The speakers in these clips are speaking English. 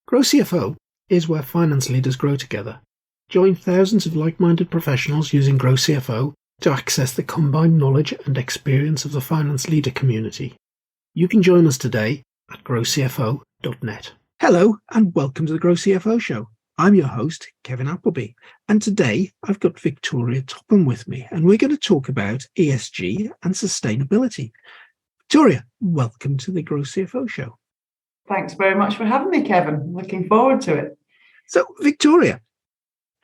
Grow CFO is where finance leaders grow together. Join thousands of like-minded professionals using Grow CFO to access the combined knowledge and experience of the finance leader community. You can join us today at growcfo.net. Hello and welcome to the Grow CFO show. I'm your host, Kevin Appleby, and today I've got Victoria Topham with me, and we're going to talk about ESG and sustainability. Victoria, welcome to the Grow CFO show. Thanks very much for having me, Kevin. Looking forward to it. So, Victoria,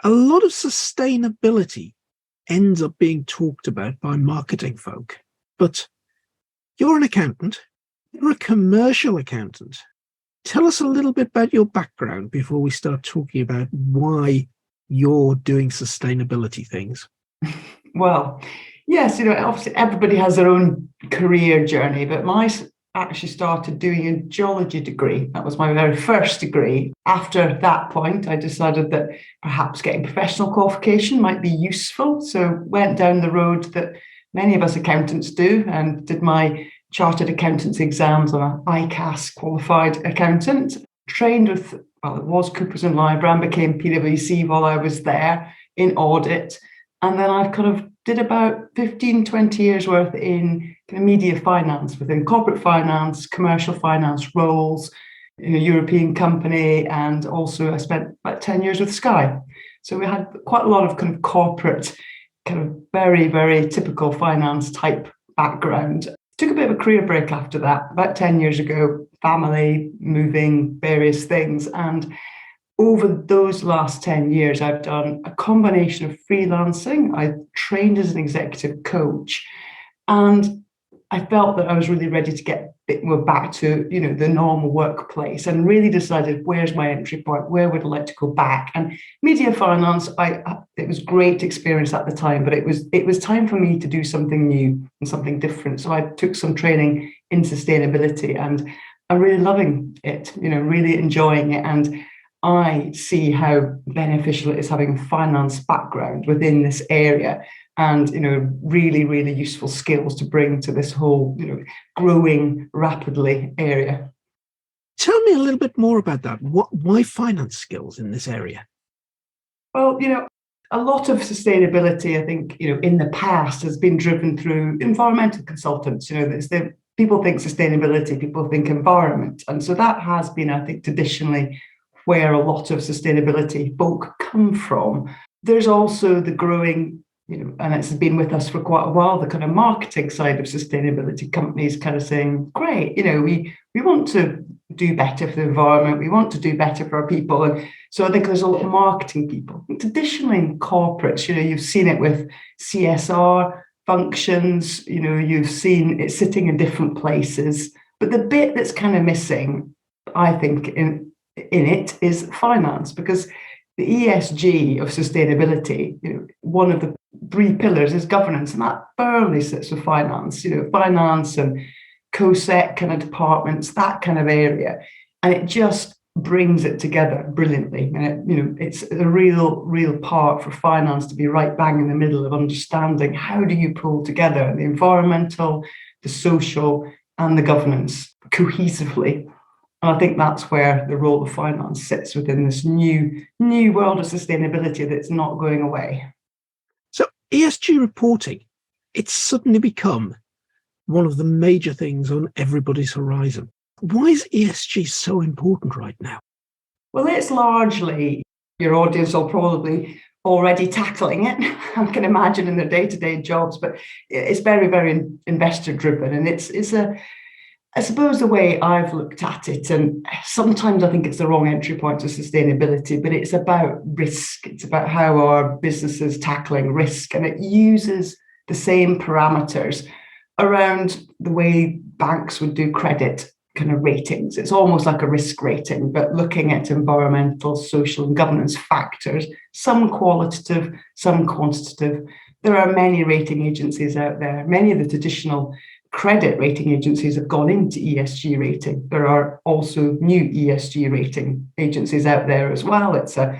a lot of sustainability ends up being talked about by marketing folk, but you're an accountant, you're a commercial accountant. Tell us a little bit about your background before we start talking about why you're doing sustainability things. Well, yes, obviously everybody has their own career journey, but mine actually started doing a geology degree. That was my very first degree. After that point, I decided that perhaps getting professional qualification might be useful. So went down the road that many of us accountants do and did my chartered accountancy exams. I'm an ICAS qualified accountant. Trained with, it was Coopers and Lybrand, became PwC while I was there in audit. And then I've kind of did about 15, 20 years worth in kind of media finance, within corporate finance, commercial finance roles in a European company. And also I spent about 10 years with Sky. So we had quite a lot of kind of corporate, kind of very, very typical finance type background. Took a bit of a career break after that, about 10 years ago, family, moving, various things. And over those last 10 years, I've done a combination of freelancing. I trained as an executive coach, and I felt that I was really ready to get a bit more back to, the normal workplace, and really decided where's my entry point, where would I like to go back. And media finance, it was great experience at the time, but it was time for me to do something new and something different. So I took some training in sustainability, and I'm really loving it, really enjoying it. And I see how beneficial it is having a finance background within this area, and really, really useful skills to bring to this whole growing rapidly area. Tell me a little bit more about that. Why finance skills in this area? Well, a lot of sustainability, I think, in the past has been driven through environmental consultants. People think sustainability, people think environment, and so that has been, I think, traditionally where a lot of sustainability folk come from. There's also the growing, and it's been with us for quite a while, the kind of marketing side of sustainability companies kind of saying, great, we want to do better for the environment, we want to do better for our people. And so I think there's a lot of marketing people. Traditionally in corporates, you've seen it with CSR functions, you've seen it sitting in different places. But the bit that's kind of missing, I think, in it is finance, because the ESG of sustainability, one of the three pillars is governance, and that firmly sits with finance, finance and COSEC kind of departments, that kind of area, and it just brings it together brilliantly. And it's a real part for finance to be right bang in the middle of understanding how do you pull together the environmental, the social, and the governance cohesively. And I think that's where the role of finance sits within this new world of sustainability that's not going away. So ESG reporting, it's suddenly become one of the major things on everybody's horizon. Why is ESG so important right now? Well, it's largely, your audience will probably already tackling it, I can imagine, in their day-to-day jobs, but it's very, very investor-driven. And I suppose the way I've looked at it, and sometimes I think it's the wrong entry point to sustainability, but it's about risk. It's about how our business is tackling risk, and it uses the same parameters around the way banks would do credit kind of ratings. It's almost like a risk rating, but looking at environmental, social, and governance factors, some qualitative, some quantitative. There are many rating agencies out there. Many of the traditional credit rating agencies have gone into ESG rating. There are also new ESG rating agencies out there as well. It's a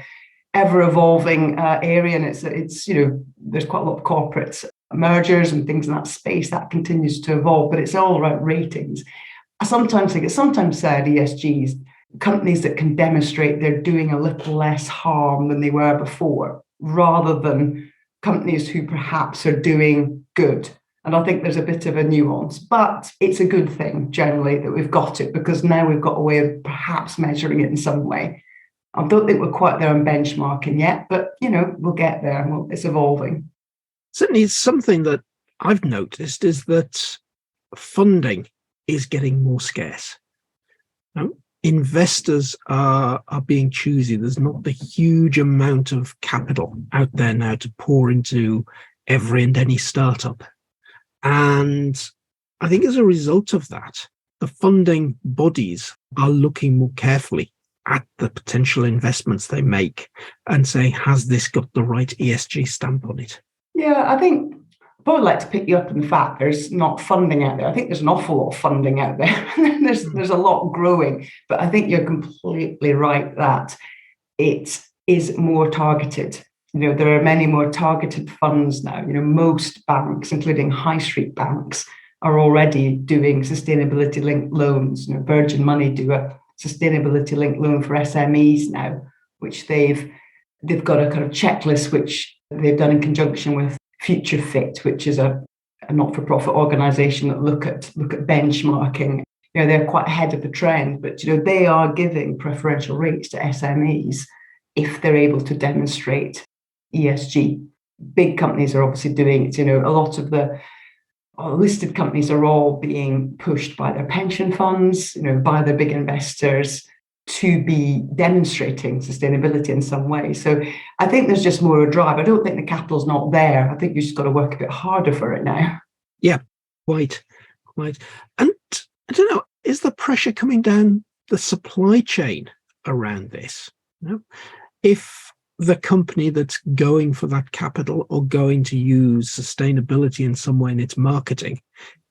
ever-evolving area, and it's there's quite a lot of corporate mergers and things in that space that continues to evolve, but it's all about ratings. I sometimes think it's sometimes said ESG is companies that can demonstrate they're doing a little less harm than they were before, rather than companies who perhaps are doing good. And I think there's a bit of a nuance, but it's a good thing generally that we've got it, because now we've got a way of perhaps measuring it in some way. I don't think we're quite there on benchmarking yet, but we'll get there. It's evolving. Certainly, something that I've noticed is that funding is getting more scarce. Now, investors are being choosy. There's not the huge amount of capital out there now to pour into every and any startup. And I think as a result of that, the funding bodies are looking more carefully at the potential investments they make and say, has this got the right ESG stamp on it? Yeah, I think I'd probably like to pick you up on the fact there's not funding out there. I think there's an awful lot of funding out there. There's a lot growing, but I think you're completely right that it is more targeted. There are many more targeted funds now. Most banks, including high street banks, are already doing sustainability-linked loans. Virgin Money do a sustainability-linked loan for SMEs now, which they've got a kind of checklist which they've done in conjunction with Future Fit, which is a not-for-profit organisation that look at benchmarking. They're quite ahead of the trend, but they are giving preferential rates to SMEs if they're able to demonstrate ESG. Big companies are obviously doing it. A lot of the listed companies are all being pushed by their pension funds, by their big investors, to be demonstrating sustainability in some way. So I think there's just more of a drive. I don't think the capital's not there. I think you just got to work a bit harder for it now. Yeah, quite. And I don't know, is the pressure coming down the supply chain around this? If the company that's going for that capital or going to use sustainability in some way in its marketing,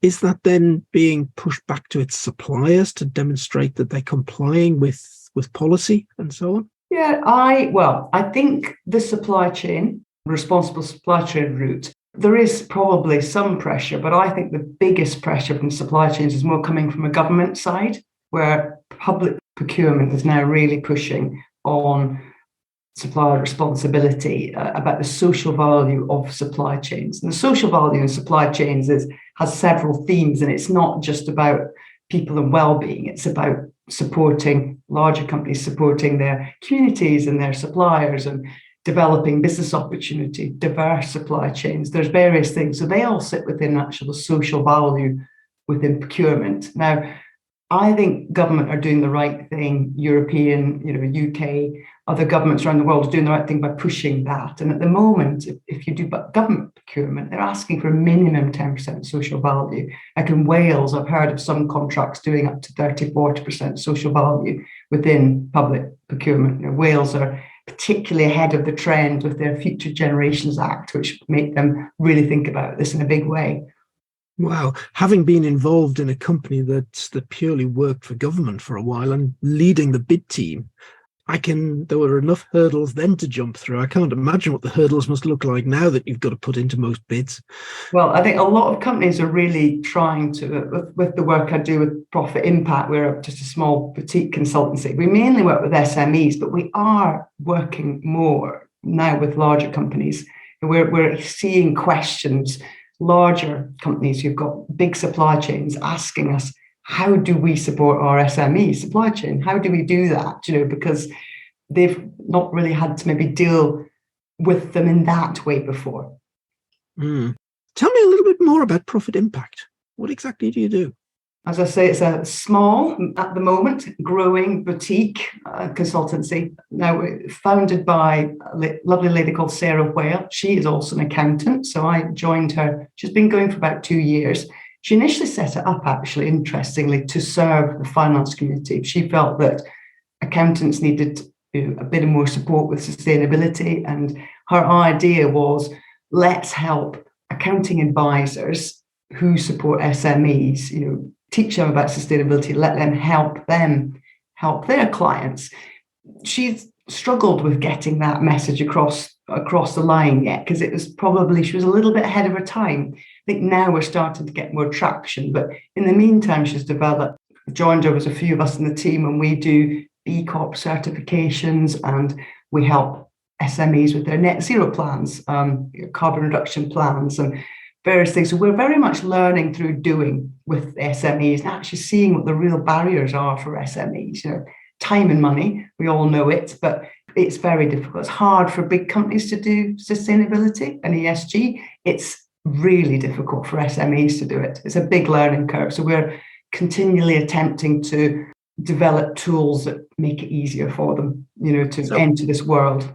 is that then being pushed back to its suppliers to demonstrate that they're complying with policy and so on? Yeah, I think the supply chain, responsible supply chain route, there is probably some pressure, but I think the biggest pressure from supply chains is more coming from a government side, where public procurement is now really pushing on supplier responsibility, about the social value of supply chains. And the social value in supply chains has several themes, and it's not just about people and well-being. It's about supporting larger companies, supporting their communities and their suppliers, and developing business opportunity, diverse supply chains. There's various things. So they all sit within actual social value within procurement. Now, I think government are doing the right thing. European, UK, other governments around the world are doing the right thing by pushing that. And at the moment, if you do government procurement, they're asking for a minimum 10% social value. Like in Wales, I've heard of some contracts doing up to 30-40% social value within public procurement. Wales are particularly ahead of the trend with their Future Generations Act, which make them really think about this in a big way. Wow. Having been involved in a company that purely worked for government for a while and leading the bid team, there were enough hurdles then to jump through. I can't imagine what the hurdles must look like now that you've got to put into most bids. Well, I think a lot of companies are really trying to, with the work I do with Profit Impact, we're just a small boutique consultancy. We mainly work with SMEs, but we are working more now with larger companies. We're seeing questions, larger companies who've got big supply chains asking us, how do we support our SME supply chain? How do we do that? Because they've not really had to maybe deal with them in that way before. Tell me a little bit more about Profit Impact. What exactly do you do? As I say, it's a small, at the moment, growing boutique consultancy. Now, founded by a lovely lady called Sarah Whale. She is also an accountant, so I joined her. She's been going for about 2 years. She initially set it up, actually, interestingly, to serve the finance community. She felt that accountants needed a bit more support with sustainability, and her idea was, let's help accounting advisors who support SMEs, teach them about sustainability, let them help their clients. She's struggled with getting that message across the line yet, because she was a little bit ahead of her time. I think now we're starting to get more traction, but in the meantime, she's joined her with a few of us in the team, and we do B Corp certifications, and we help SMEs with their net zero plans, carbon reduction plans, and various things. So we're very much learning through doing with SMEs and actually seeing what the real barriers are for SMEs. Time and money, we all know it, but it's very difficult. It's hard for big companies to do sustainability and ESG. It's really difficult for SMEs to do it. It's a big learning curve. So we're continually attempting to develop tools that make it easier for them, to enter this world.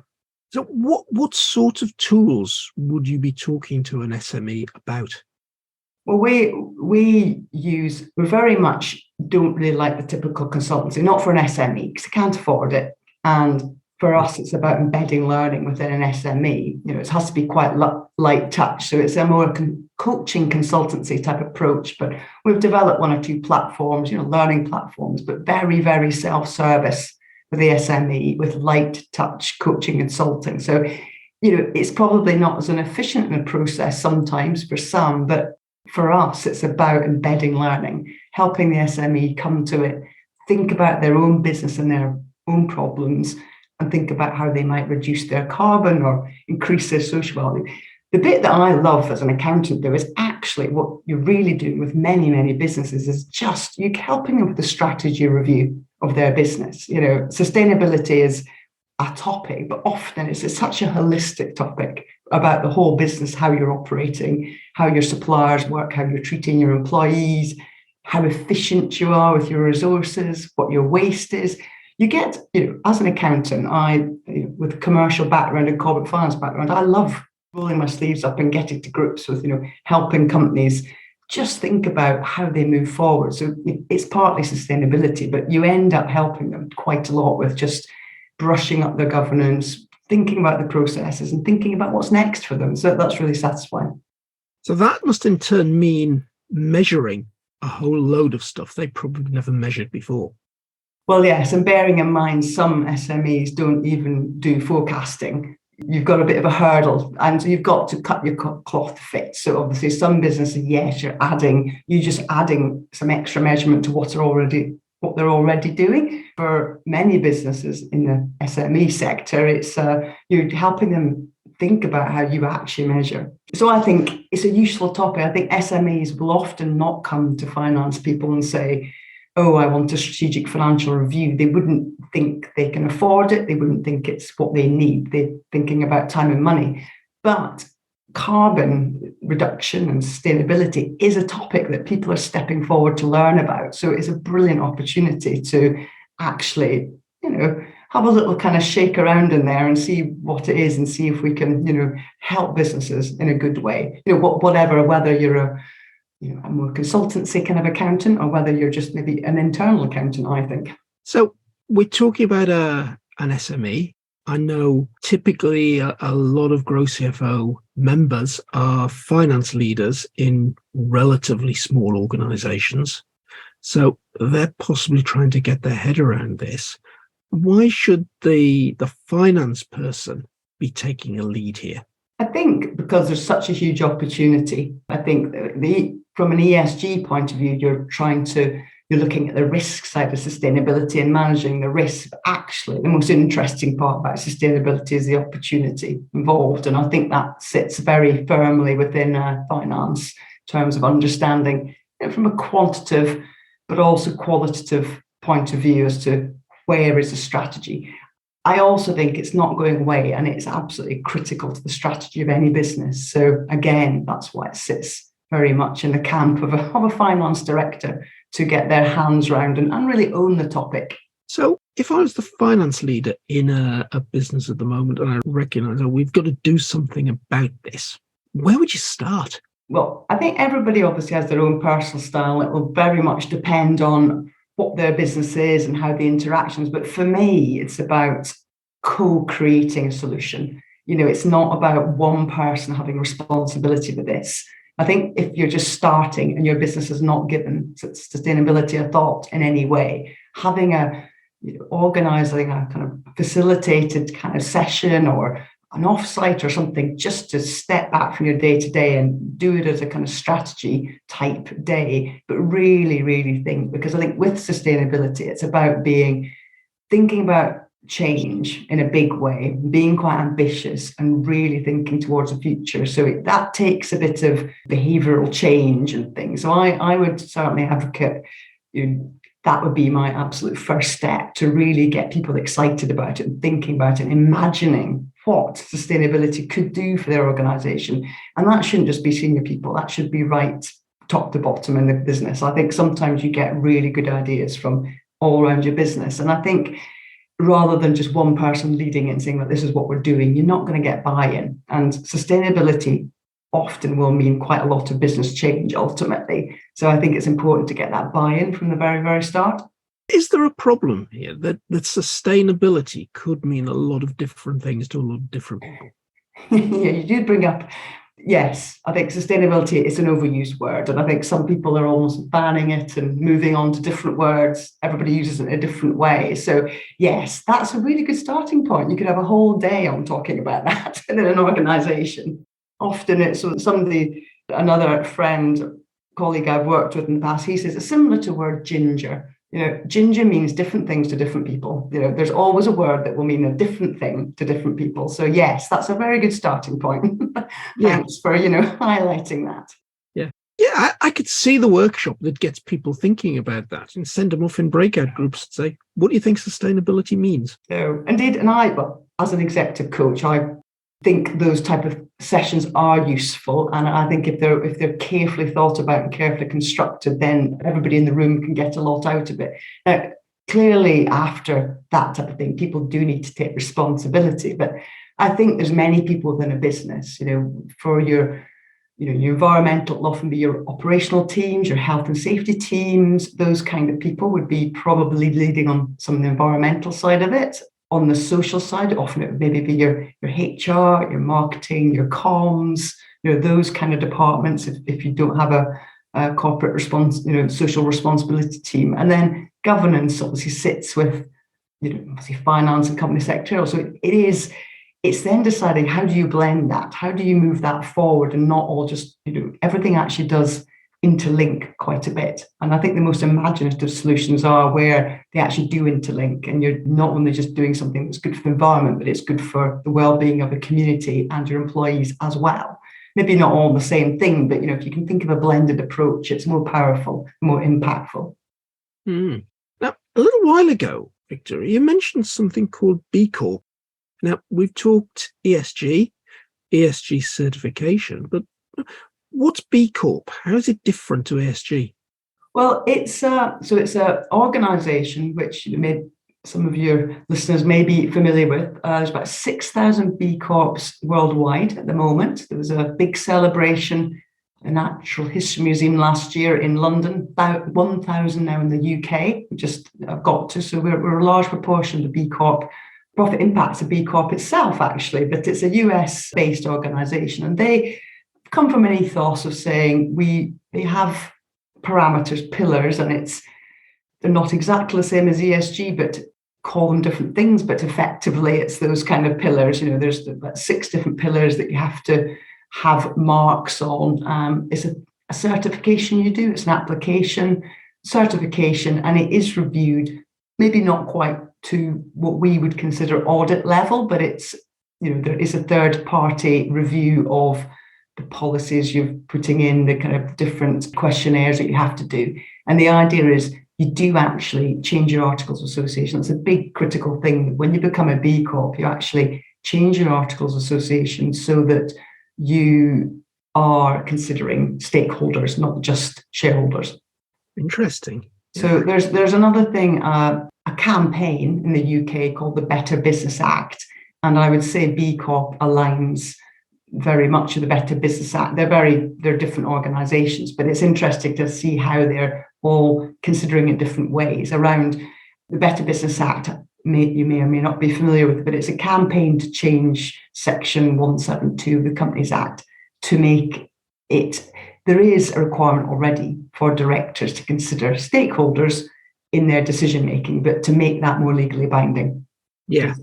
So what sort of tools would you be talking to an SME about? Well, we very much don't really like the typical consultancy, not for an SME, because they can't afford it. And for us, it's about embedding learning within an SME. It has to be quite light touch. So it's a more coaching consultancy type approach. But we've developed one or two platforms, learning platforms, but very, very self-service for the SME with light touch coaching consulting. So, it's probably not as an efficient a process sometimes for some, but for us, it's about embedding learning, helping the SME come to it, think about their own business and their own problems, and think about how they might reduce their carbon or increase their social value. The bit that I love as an accountant, though, is actually what you're really doing with many, many businesses is just you helping them with the strategy review of their business. Sustainability is a topic, but often it's such a holistic topic about the whole business, how you're operating, how your suppliers work, how you're treating your employees, how efficient you are with your resources, what your waste is. You get, as an accountant, with a commercial background and corporate finance background, I love rolling my sleeves up and getting to grips with, helping companies just think about how they move forward. So it's partly sustainability, but you end up helping them quite a lot with just brushing up their governance, thinking about the processes and thinking about what's next for them. So that's really satisfying. So that must in turn mean measuring a whole load of stuff they probably never measured before. Well, yes, and bearing in mind some SMEs don't even do forecasting. You've got a bit of a hurdle, and so you've got to cut your cloth to fit. So obviously some businesses, yes, you're just adding some extra measurement to what they're already doing. For many businesses in the SME sector, it's you're helping them think about how you actually measure. So I think it's a useful topic. I think SMEs will often not come to finance people and say, oh, I want a strategic financial review. They wouldn't think they can afford it. They wouldn't think it's what they need. They're thinking about time and money. But carbon reduction and sustainability is a topic that people are stepping forward to learn about. So it's a brilliant opportunity to actually, have a little kind of shake around in there and see what it is and see if we can, help businesses in a good way. Whether you're a more consultancy kind of accountant or whether you're just maybe an internal accountant, I think. So we're talking about an SME. I know typically a lot of Grow CFO members are finance leaders in relatively small organizations. So they're possibly trying to get their head around this. Why should the finance person be taking a lead here? I think because there's such a huge opportunity. I think from an ESG point of view, you're looking at the risk side of sustainability and managing the risk. Actually, the most interesting part about sustainability is the opportunity involved. And I think that sits very firmly within finance in terms of understanding from a quantitative but also qualitative point of view as to where is the strategy. I also think it's not going away, and it's absolutely critical to the strategy of any business. So again, that's why it sits very much in the camp of a finance director to get their hands around and really own the topic. So if I was the finance leader in a business at the moment and I recognize we've got to do something about this, where would you start? Well, I think everybody obviously has their own personal style. It will very much depend on what their business is and how the interactions. But for me, it's about co-creating a solution. It's not about one person having responsibility for this. I think if you're just starting and your business has not given sustainability a thought in any way, having organizing a kind of facilitated kind of session or an offsite or something just to step back from your day to day and do it as a kind of strategy type day, but really, really think, because I think with sustainability, it's about being thinking about change in a big way, being quite ambitious and really thinking towards the future. So that takes a bit of behavioural change and things. So I would certainly advocate, that would be my absolute first step to really get people excited about it and thinking about it, imagining what sustainability could do for their organisation. And that shouldn't just be senior people, that should be right top to bottom in the business. I think sometimes you get really good ideas from all around your business. And I think rather than just one person leading it and saying that this is what we're doing, you're not going to get buy-in. And sustainability often will mean quite a lot of business change ultimately. So I think it's important to get that buy-in from the very, very start. Is there a problem here that sustainability could mean a lot of different things to a lot of different people? Yeah, you did bring up, yes, I think sustainability is an overused word. And I think some people are almost banning it and moving on to different words. Everybody uses it in a different way. So yes, that's a really good starting point. You could have a whole day on talking about that in an organisation. Often it's another friend, colleague I've worked with in the past, he says it's similar to the word ginger. Ginger means different things to different people. There's always a word that will mean a different thing to different people. So yes, that's a very good starting point. Thanks for, highlighting that. Yeah, I could see the workshop that gets people thinking about that and send them off in breakout groups and say, what do you think sustainability means? So indeed, and as an executive coach, I think those type of sessions are useful, and I think if they're carefully thought about and carefully constructed, then everybody in the room can get a lot out of it. Now, clearly, after that type of thing, people do need to take responsibility. But I think there's many people within a business, for your environmental, will often be your operational teams, your health and safety teams. Those kind of people would be probably leading on some of the environmental side of it. On the social side, often it would maybe be your HR, your marketing, your comms, those kind of departments if you don't have a corporate social responsibility team. And then governance obviously sits with, obviously finance and company secretarial. So it's then deciding, how do you blend that? How do you move that forward and not all just, everything actually does interlink quite a bit. And I think the most imaginative solutions are where they actually do interlink, and you're not only just doing something that's good for the environment, but it's good for the well-being of the community and your employees as well. Maybe not all the same thing, but if you can think of a blended approach, it's more powerful, more impactful. Now, a little while ago, Victor, you mentioned something called B Corp. Now, we've talked ESG certification, but what's B Corp? How is it different to ESG? Well, it's an organisation which some of your listeners may be familiar with. There's about 6,000 B Corps worldwide at the moment. There was a big celebration, a Natural History Museum last year in London, about 1,000 now in the UK. We just got to, so we're a large proportion of the B Corp. Profit Impact's a B Corp itself, actually, but it's a US-based organisation, and they come from an ethos of saying they have parameters, pillars, and they're not exactly the same as ESG, but call them different things, but effectively it's those kind of pillars. There's about 6 different pillars that you have to have marks on. It's a certification you do, it's an application certification, and it is reviewed, maybe not quite to what we would consider audit level, but it's, there is a third party review of the policies you're putting in, the kind of different questionnaires that you have to do. And the idea is you do actually change your articles of association. It's a big critical thing. When you become a B Corp, you actually change your articles of association so that you are considering stakeholders, not just shareholders. Interesting. So there's another thing, a campaign in the UK called the Better Business Act. And I would say B Corp aligns very much with the Better Business Act. They're different organisations, but it's interesting to see how they're all considering it different ways. Around the Better Business Act, you may or may not be familiar with, but it's a campaign to change Section 172 of the Companies Act to make it, there is a requirement already for directors to consider stakeholders in their decision making, but to make that more legally binding. Yeah.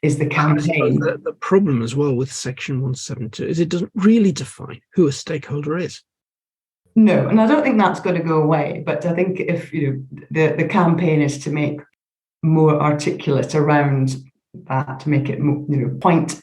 Is the campaign. The problem as well with Section 172 is it doesn't really define who a stakeholder is. No, and I don't think that's going to go away. But I think if the campaign is to make more articulate around that, to make it, point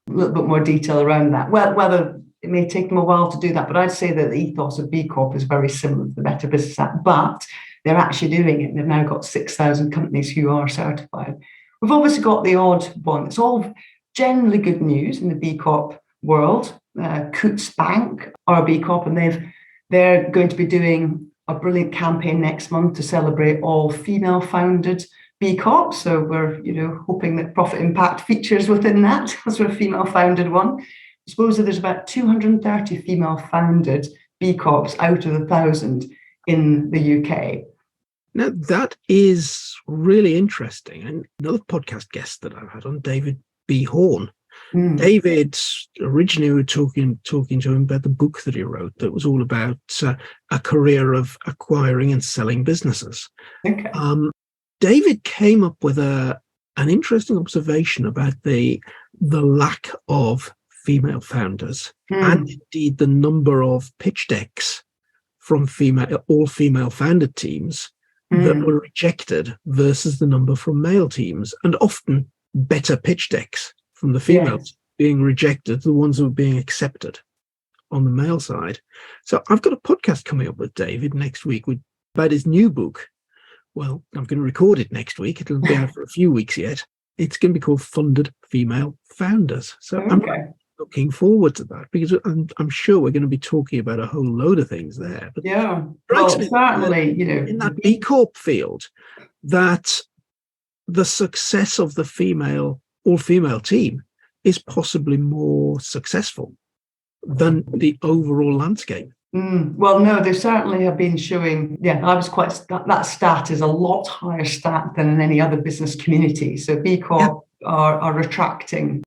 a little bit more detail around that. Well, whether it may take them a while to do that, but I'd say that the ethos of B Corp is very similar to the Better Business Act, but they're actually doing it. They've now got 6,000 companies who are certified. We've obviously got the odd one. It's all generally good news in the B Corp world. Coutts Bank are a B Corp, and they're going to be doing a brilliant campaign next month to celebrate all female-founded B Corp. So we're, hoping that Profit Impact features within that, because we're a female-founded one. I suppose that there's about 230 female-founded B Corps out of 1,000 in the UK. Now, that is really interesting. And another podcast guest that I've had on, David B. Horn. David, originally we were talking to him about the book that he wrote that was all about a career of acquiring and selling businesses. Okay. David came up with an interesting observation about the lack of female founders and indeed the number of pitch decks from all female founded teams that were rejected versus the number from male teams, and often better pitch decks from the females being rejected, the ones that were being accepted on the male side. So I've got a podcast coming up with David next week about his new book. Well, I'm going to record it next week. It'll be out for a few weeks yet. It's going to be called Funded Female Founders. So I'm looking forward to that, because I'm sure we're going to be talking about a whole load of things there. But certainly, in that B Corp field, that the success of the all-female team is possibly more successful than the overall landscape. Well, no, they certainly have been showing. I was that stat is a lot higher stat than in any other business community. So B Corp are attracting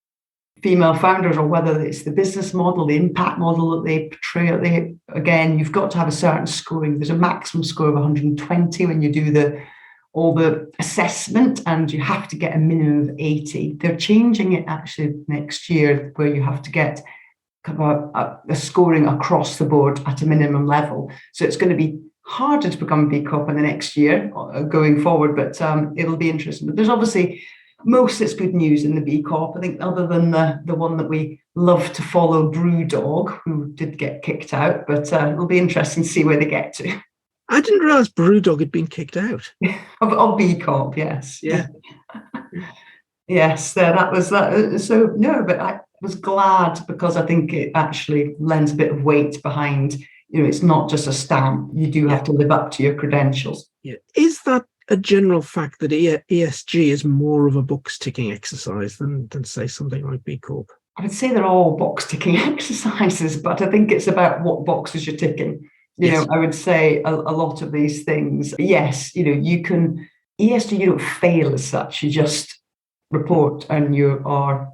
female founders, or whether it's the business model, the impact model that they portray. Again, you've got to have a certain scoring. There's a maximum score of 120 when you do all the assessment, and you have to get a minimum of 80. They're changing it actually next year, where you have to get kind of a scoring across the board at a minimum level. So it's going to be harder to become a B Corp in the next year going forward, but it'll be interesting. But there's obviously most it's good news in the B Corp. I think, other than the one that we love to follow, Brewdog, who did get kicked out, but it'll be interesting to see where they get to. I didn't realise Brewdog had been kicked out. of B Corp, yes. Yeah. Yes, that was that. So, no, but I was glad, because I think it actually lends a bit of weight behind, it's not just a stamp. You do have to live up to your credentials. Yeah. Is that a general fact that ESG is more of a box-ticking exercise than say, something like B Corp? I would say they're all box-ticking exercises, but I think it's about what boxes you're ticking. I would say a lot of these things, yes, you can, ESG, you don't fail as such, you just report, and you are,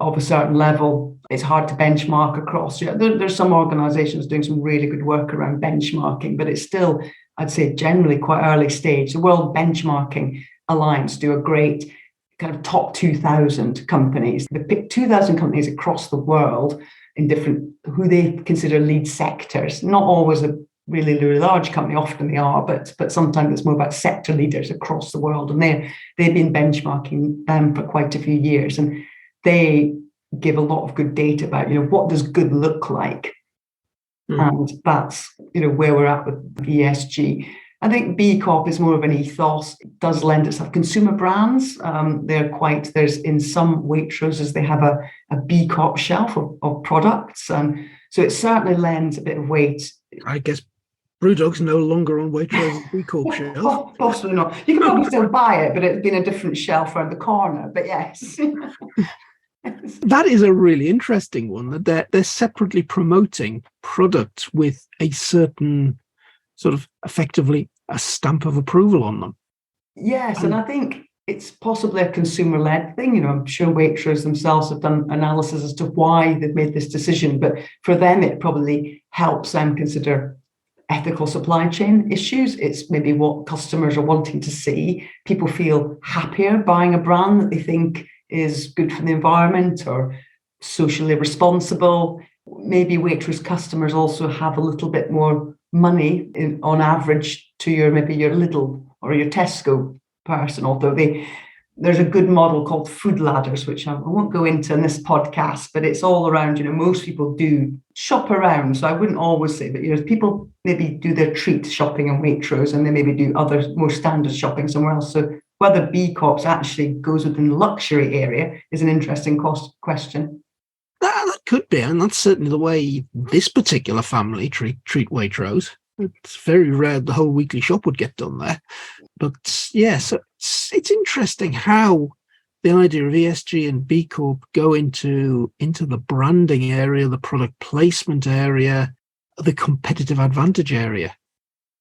of a certain level. It's hard to benchmark across. There's some organizations doing some really good work around benchmarking, but it's still, I'd say, generally quite early stage. The World Benchmarking Alliance do a great kind of top 2,000 companies. They pick 2,000 companies across the world in different, who they consider lead sectors. Not always a really, really large company, often they are, but sometimes it's more about sector leaders across the world. And they've been benchmarking them for quite a few years. And they give a lot of good data about, what does good look like? And that's, where we're at with ESG. I think B Corp is more of an ethos. It does lend itself. Consumer brands, there's in some Waitroses, they have a B Corp shelf of products. And so it certainly lends a bit of weight. I guess Brewdog's no longer on Waitroses' B Corp shelf. Possibly not. You can probably still buy it, but it's been a different shelf around the corner. But yes. That is a really interesting one, that they're separately promoting products with a certain sort of effectively a stamp of approval on them. Yes, and I think it's possibly a consumer-led thing. I'm sure Waitrose themselves have done analysis as to why they've made this decision, but for them, it probably helps them consider ethical supply chain issues. It's maybe what customers are wanting to see. People feel happier buying a brand that they think is good for the environment or socially responsible. Maybe Waitrose customers also have a little bit more money on average to your Lidl or your Tesco person, although there's a good model called food ladders, which I won't go into in this podcast, but it's all around, most people do shop around. So I wouldn't always say that, people maybe do their treat shopping in Waitrose and they maybe do other more standard shopping somewhere else. So whether B Corps actually goes within the luxury area is an interesting question. That could be, and that's certainly the way this particular family treat Waitrose. It's very rare the whole weekly shop would get done there. But yeah, so it's interesting how the idea of ESG and B Corp go into the branding area, the product placement area, the competitive advantage area.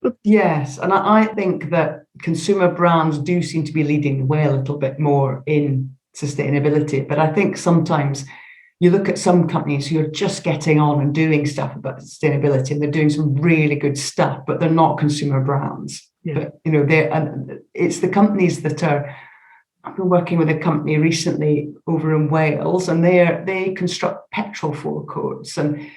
But yes, and I think that consumer brands do seem to be leading the way a little bit more in sustainability. But I think sometimes you look at some companies who are just getting on and doing stuff about sustainability, and they're doing some really good stuff, but they're not consumer brands. Yeah. But it's the companies that are. I've been working with a company recently over in Wales, and they construct petrol forecourts. And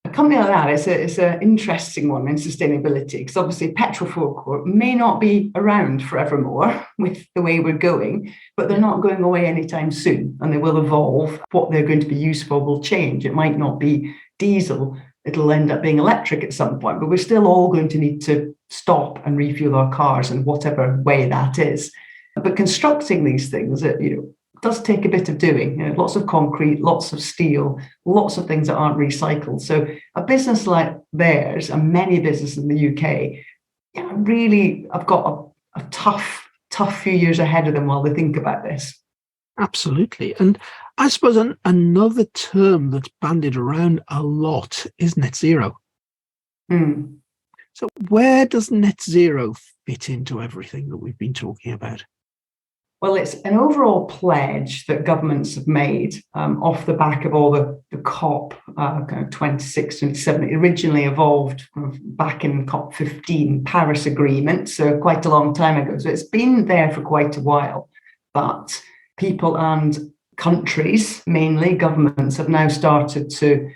a company like that is an interesting one in sustainability, because obviously petrol forecourt may not be around forevermore with the way we're going, but they're not going away anytime soon, and they will evolve. What they're going to be used for will change. It might not be diesel. It'll end up being electric at some point, but we're still all going to need to stop and refuel our cars in whatever way that is. But constructing these things, does take a bit of doing. Lots of concrete, lots of steel, lots of things that aren't recycled. So a business like theirs, and many businesses in the UK, really have got a tough few years ahead of them while they think about this. Absolutely. And I suppose another term that's bandied around a lot is net zero. Mm. So where does net zero fit into everything that we've been talking about? Well, it's an overall pledge that governments have made off the back of all the COP kind of 26, 27. It originally evolved back in COP 15, Paris Agreement, so quite a long time ago. So it's been there for quite a while. But people and countries, mainly governments, have now started to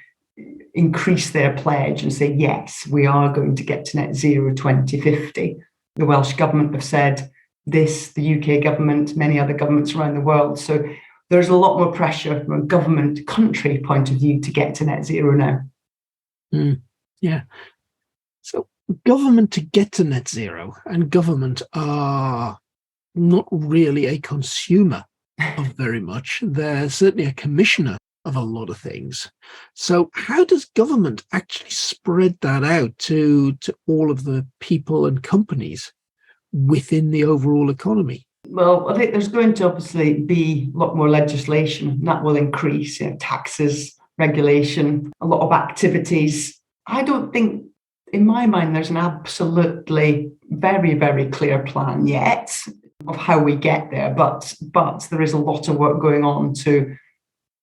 increase their pledge and say, yes, we are going to get to net zero 2050. The Welsh government have said this, the UK government, many other governments around the world. So there's a lot more pressure from a government country point of view to get to net zero now. Yeah. So government to get to net zero, and government are not really a consumer of very much. They're certainly a commissioner of a lot of things. So how does government actually spread that out to all of the people and companies within the overall economy? Well, I think there's going to obviously be a lot more legislation, and that will increase, taxes, regulation, a lot of activities. I don't think, in my mind, there's an absolutely very, very clear plan yet of how we get there. But there is a lot of work going on to,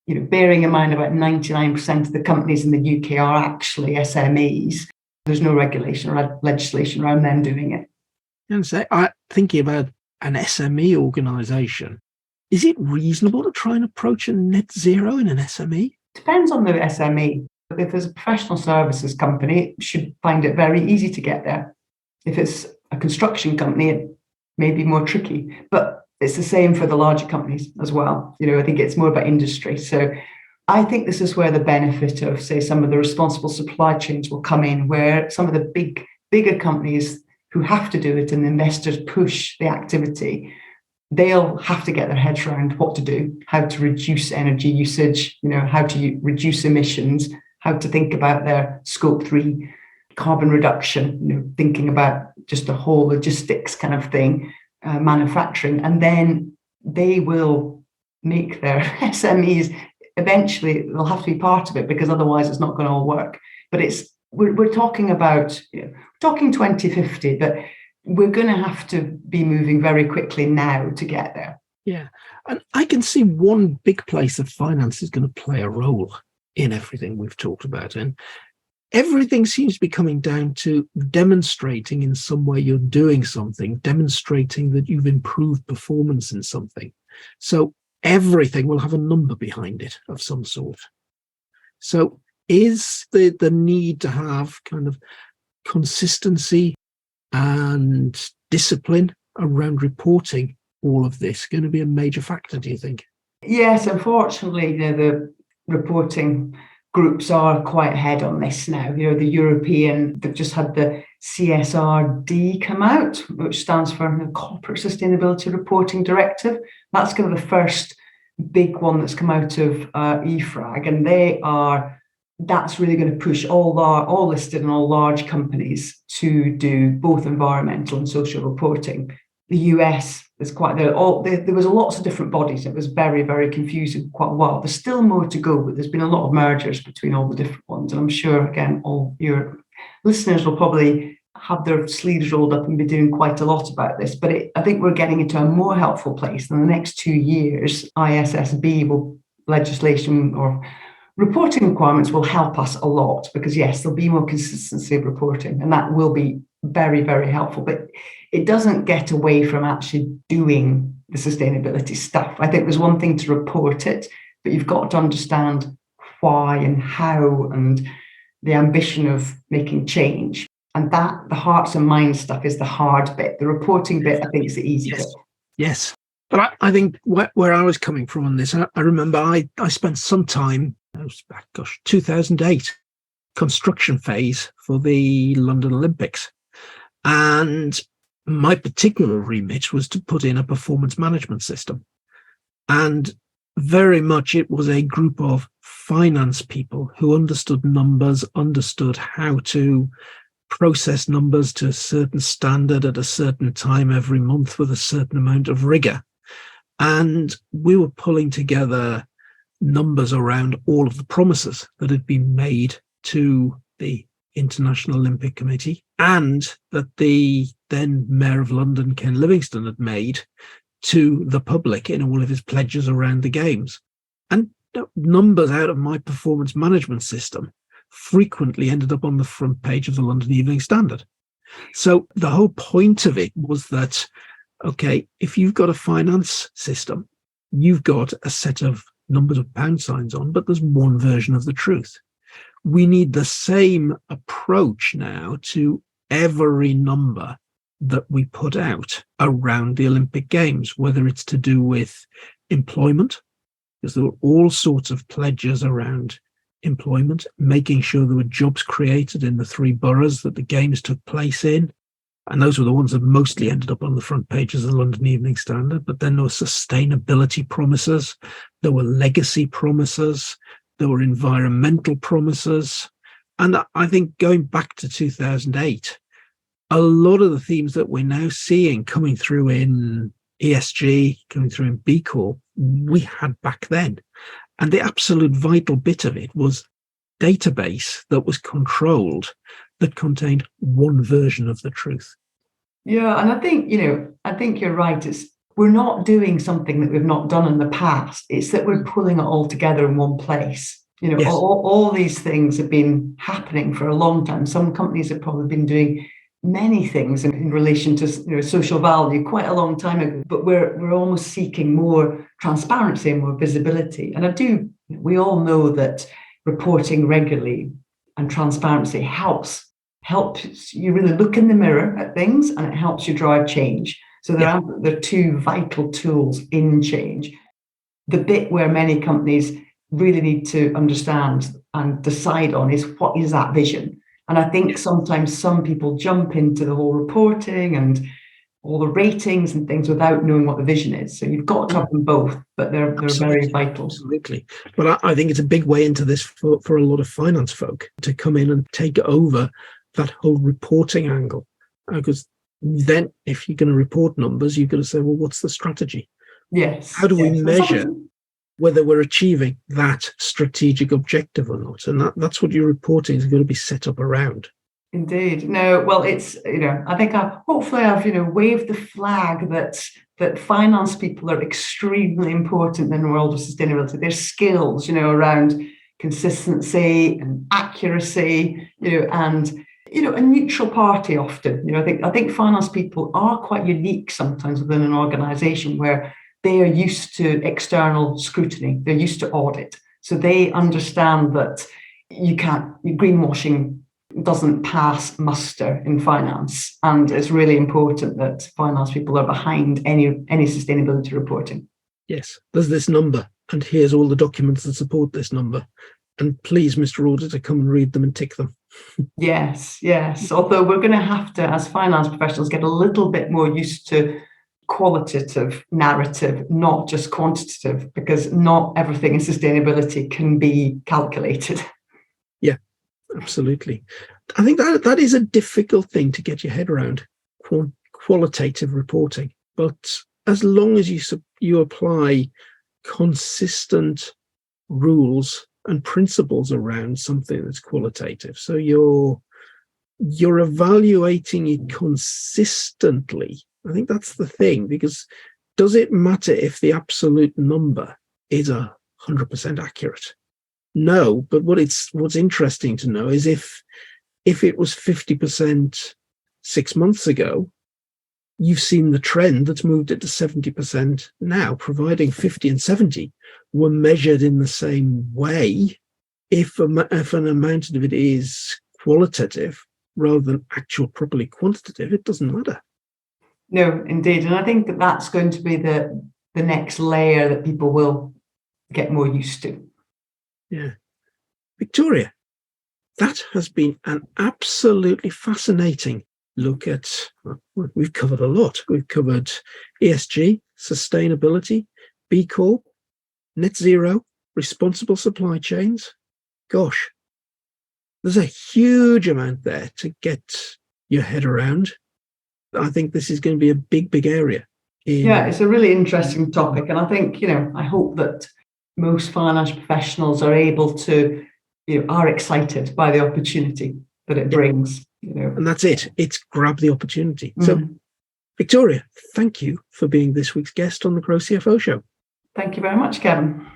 bearing in mind about 99% of the companies in the UK are actually SMEs. There's no regulation or legislation around them doing it. And say, thinking about an SME organisation, is it reasonable to try and approach a net zero in an SME? Depends on the SME. If there's a professional services company, it should find it very easy to get there. If it's a construction company, it may be more tricky. But it's the same for the larger companies as well. I think it's more about industry. So I think this is where the benefit of, say, some of the responsible supply chains will come in, where some of the bigger companies who have to do it and investors push the activity, they'll have to get their heads around what to do, how to reduce energy usage, how to reduce emissions, how to think about their scope 3 carbon reduction, thinking about just the whole logistics kind of thing, manufacturing. And then they will make their SMEs, eventually they'll have to be part of it, because otherwise it's not going to all work. But we're talking about, talking 2050, but we're going to have to be moving very quickly now to get there. Yeah. And I can see one big place that finance is going to play a role in everything we've talked about. And everything seems to be coming down to demonstrating in some way you're doing something, demonstrating that you've improved performance in something. So everything will have a number behind it of some sort. So is the need to have kind of consistency and discipline around reporting all of this going to be a major factor, do you think? Yes, unfortunately, the reporting groups are quite ahead on this now. The European, they've just had the CSRD come out, which stands for the Corporate Sustainability Reporting Directive. That's kind of the first big one that's come out of EFRAG, and that's really going to push all listed and all large companies to do both environmental and social reporting. The US is there was lots of different bodies. It was very, very confusing for quite a while. There's still more to go, but there's been a lot of mergers between all the different ones. And I'm sure, again, all your listeners will probably have their sleeves rolled up and be doing quite a lot about this. But I think we're getting into a more helpful place. In the next 2 years, ISSB legislation or reporting requirements will help us a lot, because yes, there'll be more consistency of reporting, and that will be very, very helpful. But it doesn't get away from actually doing the sustainability stuff. I think there's one thing to report it, but you've got to understand why and how and the ambition of making change. And that, the hearts and minds stuff, is the hard bit. The reporting bit, I think, is the easy bit. Yes. But I think where I was coming from on this, I remember I spent some time, it was back, 2008, construction phase for the London Olympics. And my particular remit was to put in a performance management system. And very much it was a group of finance people who understood numbers, understood how to process numbers to a certain standard at a certain time every month with a certain amount of rigor. And we were pulling together numbers around all of the promises that had been made to the International Olympic Committee, and that the then Mayor of London, Ken Livingstone, had made to the public in all of his pledges around the Games. And numbers out of my performance management system frequently ended up on the front page of the London Evening Standard. So the whole point of it was that, okay, if you've got a finance system, you've got a set of numbers of pound signs on, but there's one version of the truth. We need the same approach now to every number that we put out around the Olympic Games, whether it's to do with employment, because there were all sorts of pledges around employment, making sure there were jobs created in the 3 boroughs that the Games took place in. And those were the ones that mostly ended up on the front pages of the London Evening Standard. But then there were sustainability promises, there were legacy promises, there were environmental promises. And I think going back to 2008, a lot of the themes that we're now seeing coming through in ESG, coming through in B Corp, we had back then. And the absolute vital bit of it was database that was controlled, that contained one version of the truth. Yeah, and I think you're right. We're not doing something that we've not done in the past. It's that we're pulling it all together in one place. Yes. All these things have been happening for a long time. Some companies have probably been doing many things in relation to social value quite a long time ago, but we're almost seeking more transparency and more visibility. And we all know that reporting regularly and transparency helps you really look in the mirror at things, and it helps you drive change. So there are 2 vital tools in change. The bit where many companies really need to understand and decide on is, what is that vision? And I think sometimes some people jump into the whole reporting and all the ratings and things without knowing what the vision is. So you've got to have them both, but they're very vital. Absolutely. But I think it's a big way into this for a lot of finance folk to come in and take over that whole reporting angle. Because then if you're going to report numbers, you've got to say, well, what's the strategy? Yes. How do we measure whether we're achieving that strategic objective or not? And that's what your reporting is going to be set up around. Indeed. No, well, it's, I think hopefully I've, waved the flag that finance people are extremely important in the world of sustainability. Their skills, around consistency and accuracy, and a neutral party often. I think finance people are quite unique sometimes within an organization, where they are used to external scrutiny. They're used to audit. So they understand that greenwashing doesn't pass muster in finance. And it's really important that finance people are behind any sustainability reporting. Yes, there's this number, and here's all the documents that support this number. And please, Mr. Auditor, come and read them and tick them. Yes. Although we're going to have to, as finance professionals, get a little bit more used to qualitative narrative, not just quantitative, because not everything in sustainability can be calculated. Yeah, absolutely. I think that is a difficult thing to get your head around, qualitative reporting. But as long as you apply consistent rules and principles around something that's qualitative, so you're evaluating it consistently. I think that's the thing, because does it matter if the absolute number is 100% accurate? No, but what's interesting to know is if it was 50% 6 months ago, you've seen the trend that's moved it to 70% now, providing 50 and 70 were measured in the same way. If an amount of it is qualitative rather than actual properly quantitative, it doesn't matter. No, indeed. And I think that that's going to be the next layer that people will get more used to. Yeah. Victoria, that has been an absolutely fascinating look at, we've covered a lot. We've covered ESG, sustainability, B Corp, net zero, responsible supply chains. Gosh, there's a huge amount there to get your head around. I think this is going to be a big area. Yeah, it's a really interesting topic. And I think, I hope that most finance professionals are able to, are excited by the opportunity that it brings. And that's it. It's grab the opportunity. So, Victoria, thank you for being this week's guest on the Grow CFO Show. Thank you very much, Kevin.